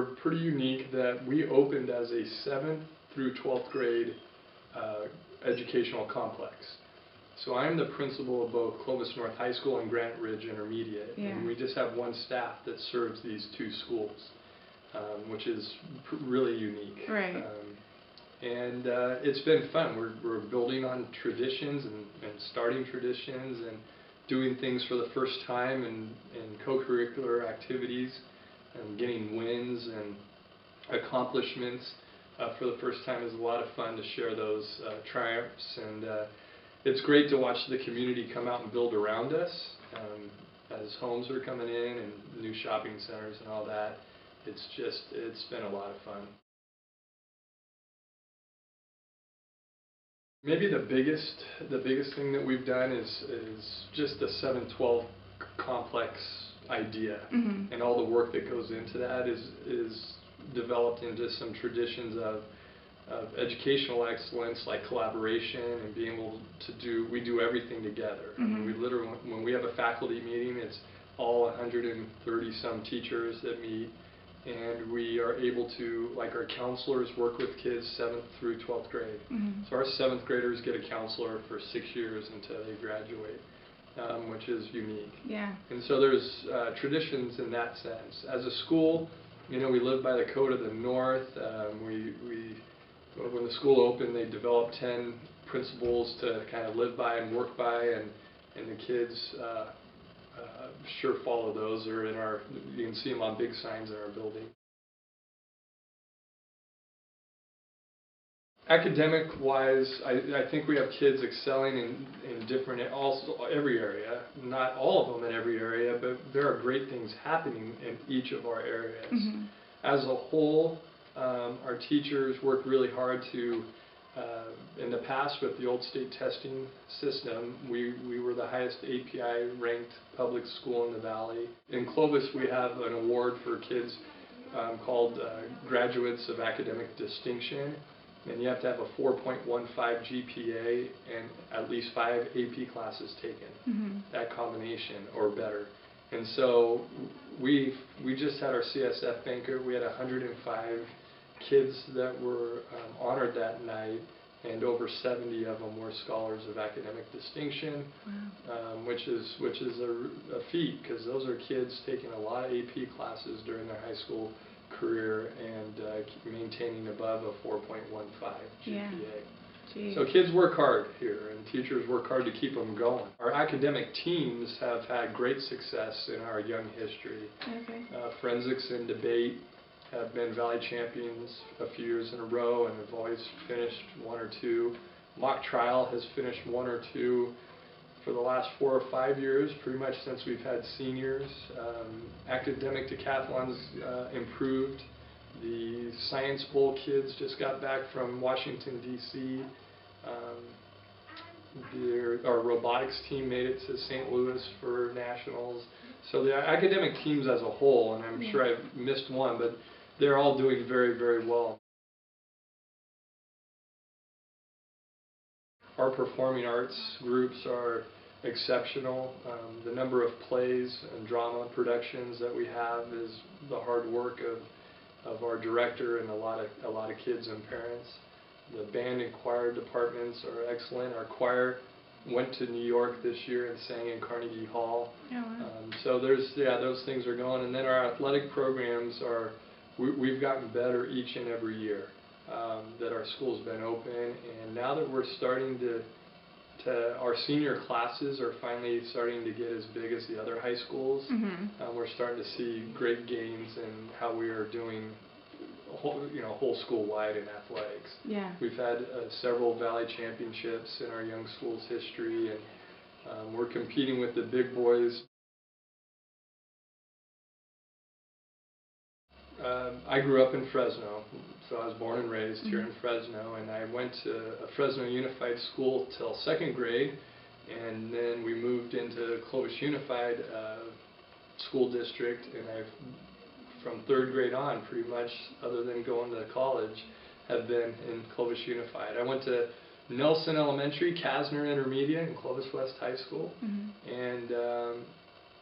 we're pretty unique that we opened as a 7th through 12th grade educational complex. So I'm the principal of both Clovis North High School and Granite Ridge Intermediate, and we just have one staff that serves these two schools, which is really unique. Right. And it's been fun. We're building on traditions and starting traditions and doing things for the first time in co-curricular activities and getting wins and accomplishments for the first time is a lot of fun to share those triumphs, and it's great to watch the community come out and build around us as homes are coming in and new shopping centers and all that. It's been a lot of fun. Maybe the biggest thing that we've done is just the 7-12 complex idea, and all the work that goes into that is developed into some traditions of educational excellence, like collaboration and being able to do everything together. I mean, we literally, when we have a faculty meeting, it's all 130 some teachers that meet, and we are able to, like, our counselors work with kids 7th through 12th grade. So our 7th graders get a counselor for 6 years until they graduate, which is unique. Yeah. And so there's traditions in that sense. As a school, you know, we live by the Code of the North. When the school opened, they developed 10 principles to kind of live by and work by, and the kids sure follow those. They're in our, you can see them on big signs in our building. Academic-wise, I think we have kids excelling in different, every area. Not all of them in every area, but there are great things happening in each of our areas. As a whole, our teachers work really hard to, in the past with the old state testing system, we were the highest API ranked public school in the Valley. In Clovis, we have an award for kids called Graduates of Academic Distinction, and you have to have a 4.15 GPA and at least 5 AP classes taken, that combination or better. And so we just had our CSF banquet. We had 105 kids that were honored that night, and over 70 of them were scholars of academic distinction. Which is a feat, because those are kids taking a lot of AP classes during their high school career and maintaining above a 4.15 GPA. So kids work hard here, and teachers work hard to keep them going. Our academic teams have had great success in our young history. Forensics and debate have been Valley champions a few years in a row and have always finished 1 or 2. Mock trial has finished 1 or 2 for the last 4 or 5 years, pretty much since we've had seniors. Academic decathlons improved. The Science Bowl kids just got back from Washington, D.C. Our robotics team made it to St. Louis for nationals. So the academic teams as a whole, and I'm sure I've missed one, but they're all doing very, very well. Our performing arts groups are exceptional. The number of plays and drama productions that we have is the hard work of our director and a lot of kids and parents. The band and choir departments are excellent. Our choir went to New York this year and sang in Carnegie Hall. So those things are going. And then our athletic programs are, we've gotten better each and every year that our school's been open. And now that we're starting our senior classes are finally starting to get as big as the other high schools. We're starting to see great gains in how we are doing, whole school wide in athletics. We've had several Valley championships in our young school's history, and we're competing with the big boys. I grew up in Fresno, so I was born and raised here in Fresno, and I went to a Fresno Unified school till 2nd grade, and then we moved into Clovis Unified School District, and from 3rd grade on, pretty much, other than going to college, have been in Clovis Unified. I went to Nelson Elementary, Kasner Intermediate, and Clovis West High School, and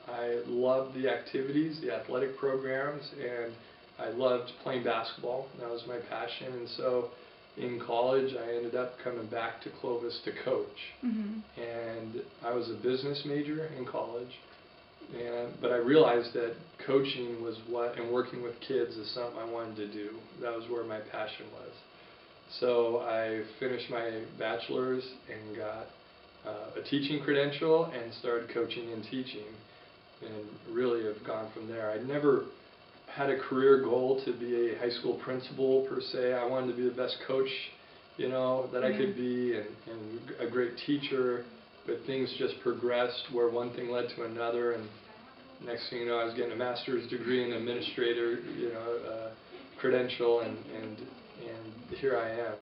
I loved the activities, the athletic programs, and I loved playing basketball. That was my passion, and so in college I ended up coming back to Clovis to coach. And I was a business major in college, but I realized that coaching was and working with kids is something I wanted to do. That was where my passion was. So I finished my bachelor's and got a teaching credential and started coaching and teaching, and really have gone from there. I never had a career goal to be a high school principal per se. I wanted to be the best coach, that I could be, and a great teacher, but things just progressed where one thing led to another, and next thing you know, I was getting a master's degree in administrator, credential, and here I am.